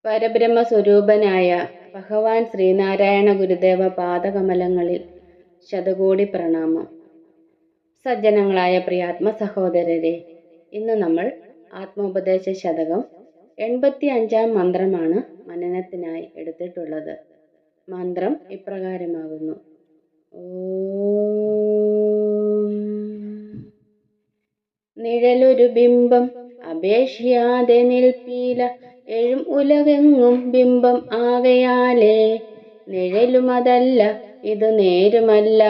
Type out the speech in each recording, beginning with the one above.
പരബ്രഹ്മസ്വരൂപനായ ഭഗവാൻ ശ്രീനാരായണ ഗുരുദേവ പാദകമലങ്ങളിൽ ശതകോടി പ്രണാമം. സജ്ജനങ്ങളായ പ്രിയാത്മ സഹോദരരെ, ഇന്ന് നമ്മൾ ആത്മോപദേശ ശതകം 85-ാം മന്ത്രമാണ് മനനത്തിനായി എടുത്തിട്ടുള്ളത്. മന്ത്രം ഇപ്രകാരമാകുന്നു: നിഴലൊരു ബിംബം അപേക്ഷിയാതെ നിൽപ്പീല, എഴും ഉലകെങ്ങും ബിംബം ആകയാലേ. നിഴലുമതല്ല ഇത് നേരുമല്ല,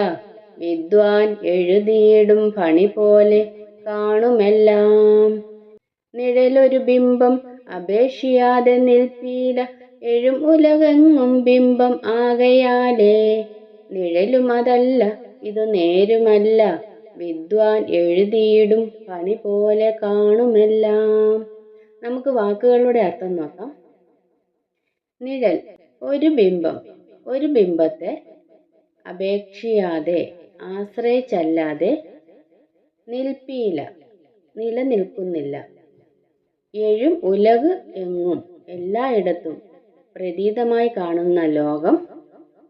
വിദ്വാൻ എഴുതിയിടും പണി പോലെ കാണുമെല്ലാം. നിഴലൊരു ബിംബം അപേക്ഷിയാതെ നിൽപ്പീല, എഴും ഉലകെങ്ങും ബിംബം ആകയാലേ. നിഴലുമതല്ല ഇത് നേരുമല്ല, വിദ്വാൻ എഴുതിയിടും പണി പോലെ കാണുമെല്ലാം. നമുക്ക് വാക്കുകളുടെ അർത്ഥം നോക്കാം. നിഴൽ ഒരു ബിംബം, ഒരു ബിംബത്തെ അപേക്ഷിയാതെ ആശ്രയിച്ചല്ലാതെ, നിൽപ്പീല നിലനിൽക്കുന്നില്ല, എഴും ഉലക് എങ്ങും എല്ലായിടത്തും പ്രതീതമായി കാണുന്ന ലോകം,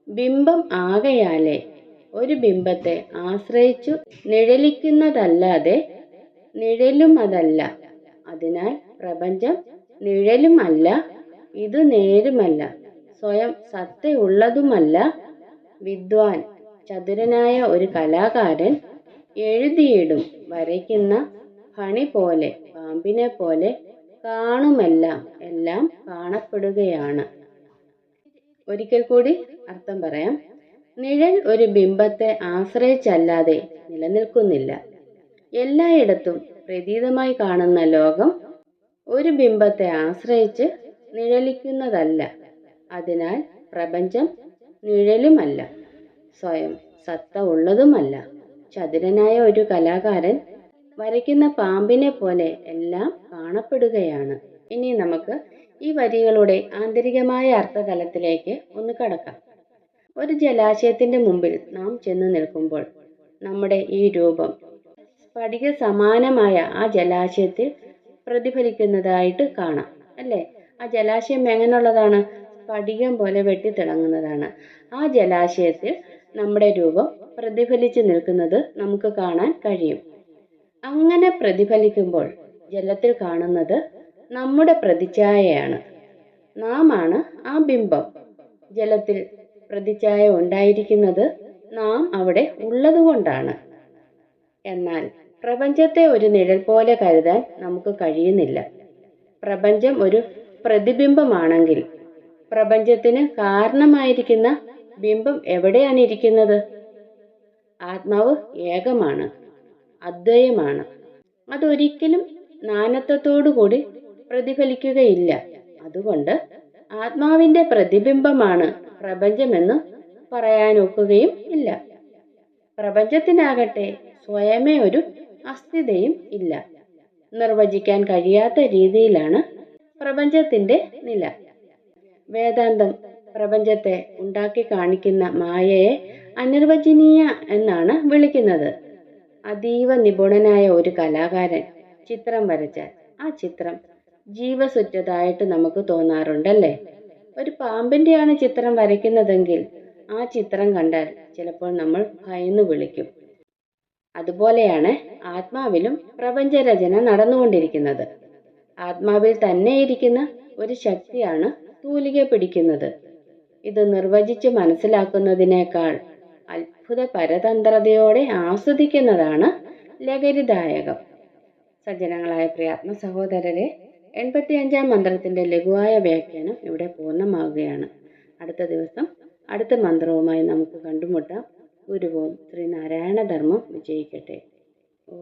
ബിംബം ആകയാലേ ഒരു ബിംബത്തെ ആശ്രയിച്ചു നിഴലിക്കുന്നതല്ലാതെ നിഴലുമതല്ല. അതിനാൽ പ്രപഞ്ചം നിഴലും അല്ല, ഇത് നേരുമല്ല, സ്വയം സത്തയുള്ളതുമല്ല. വിദ്വാൻ ചതുരനായ ഒരു കലാകാരൻ എഴുതിയിടും വരയ്ക്കുന്ന ഫണി പോലെ പാമ്പിനെ പോലെ കാണുമെല്ലാം, എല്ലാം കാണപ്പെടുകയാണ്. ഒരിക്കൽ കൂടി അർത്ഥം പറയാം. നിഴൽ ഒരു ബിംബത്തെ ആശ്രയിച്ചല്ലാതെ നിലനിൽക്കുന്നില്ല. എല്ലായിടത്തും പ്രതീതമായി കാണുന്ന ലോകം ഒരു ബിംബത്തെ ആശ്രയിച്ച് നിഴലിക്കുന്നതല്ല. അതിനാൽ പ്രപഞ്ചം നിഴലുമല്ല, സ്വയം സത്ത ഉള്ളതുമല്ല. ചതുരനായ ഒരു കലാകാരൻ വരയ്ക്കുന്ന പാമ്പിനെ പോലെ എല്ലാം കാണപ്പെടുകയാണ്. ഇനി നമുക്ക് ഈ വരികളുടെ ആന്തരികമായ അർത്ഥതലത്തിലേക്ക് ഒന്ന് കടക്കാം. ഒരു ജലാശയത്തിന്റെ മുമ്പിൽ നാം ചെന്ന് നിൽക്കുമ്പോൾ നമ്മുടെ ഈ രൂപം സ്ഫടിക സമാനമായ ആ ജലാശയത്തിൽ പ്രതിഫലിക്കുന്നതായിട്ട് കാണാം, അല്ലേ? ആ ജലാശയം എങ്ങനെയുള്ളതാണ്? സ്ഫടികം പോലെ വെട്ടിത്തിളങ്ങുന്നതാണ്. ആ ജലാശയത്തിൽ നമ്മുടെ രൂപം പ്രതിഫലിച്ച് നിൽക്കുന്നത് നമുക്ക് കാണാൻ കഴിയും. അങ്ങനെ പ്രതിഫലിക്കുമ്പോൾ ജലത്തിൽ കാണുന്നത് നമ്മുടെ പ്രതിച്ഛായയാണ്. നാം ആണ് ആ ബിംബം. ജലത്തിൽ പ്രതിച്ഛായ ഉണ്ടായിരിക്കുന്നത് നാം അവിടെ ഉള്ളതുകൊണ്ടാണ്. എന്നാൽ പ്രപഞ്ചത്തെ ഒരു നിഴൽ പോലെ കരുതാൻ നമുക്ക് കഴിയുന്നില്ല. പ്രപഞ്ചം ഒരു പ്രതിബിംബമാണെങ്കിൽ പ്രപഞ്ചത്തിന് കാരണമായിരിക്കുന്ന ബിംബം എവിടെയാണ് ഇരിക്കുന്നത്? ആത്മാവ് ഏകമാണ്, അദ്വയമാണ്. അതൊരിക്കലും നാനത്വത്തോടുകൂടി പ്രതിഫലിക്കുകയില്ല. അതുകൊണ്ട് ആത്മാവിന്റെ പ്രതിബിംബമാണ് പ്രപഞ്ചമെന്ന് പറയാനൊക്കുകയും ഇല്ല. പ്രപഞ്ചത്തിനാകട്ടെ സ്വയമേ ഒരു അസ്ഥിതയും ഇല്ല. നിർവചിക്കാൻ കഴിയാത്ത രീതിയിലാണ് പ്രപഞ്ചത്തിന്റെ നില. വേദാന്തം പ്രപഞ്ചത്തെ ഉണ്ടാക്കി കാണിക്കുന്ന മായയെ അനിർവചനീയ എന്നാണ് വിളിക്കുന്നത്. അതീവ നിപുണനായ ഒരു കലാകാരൻ ചിത്രം വരച്ചാൽ ആ ചിത്രം ജീവസുറ്റതായിട്ട് നമുക്ക് തോന്നാറുണ്ടല്ലേ? ഒരു പാമ്പിന്റെയാണ് ചിത്രം വരയ്ക്കുന്നതെങ്കിൽ ആ ചിത്രം കണ്ടാൽ ചിലപ്പോൾ നമ്മൾ ഭയന്ന് വിളിക്കും. അതുപോലെയാണ് ആത്മാവിലും പ്രപഞ്ചരചന നടന്നുകൊണ്ടിരിക്കുന്നത്. ആത്മാവിൽ തന്നെ ഇരിക്കുന്ന ഒരു ശക്തിയാണ് തൂലിക പിടിക്കുന്നത്. ഇത് നിർവചിച്ച് മനസ്സിലാക്കുന്നതിനേക്കാൾ അത്ഭുത പരതന്ത്രതയോടെ ആസ്വദിക്കുന്നതാണ് ലഹരിദായകം. സജ്ജനങ്ങളായ പ്രിയാത്മ സഹോദരരെ, 85-ാം മന്ത്രത്തിന്റെ ലഘുവായ വ്യാഖ്യാനം ഇവിടെ പൂർണ്ണമാവുകയാണ്. അടുത്ത ദിവസം അടുത്ത മന്ത്രവുമായി നമുക്ക് കണ്ടുമുട്ടാം. ഗുരുവും ശ്രീനാരായണ ധർമ്മം വിജയിക്കട്ടെ. ഓ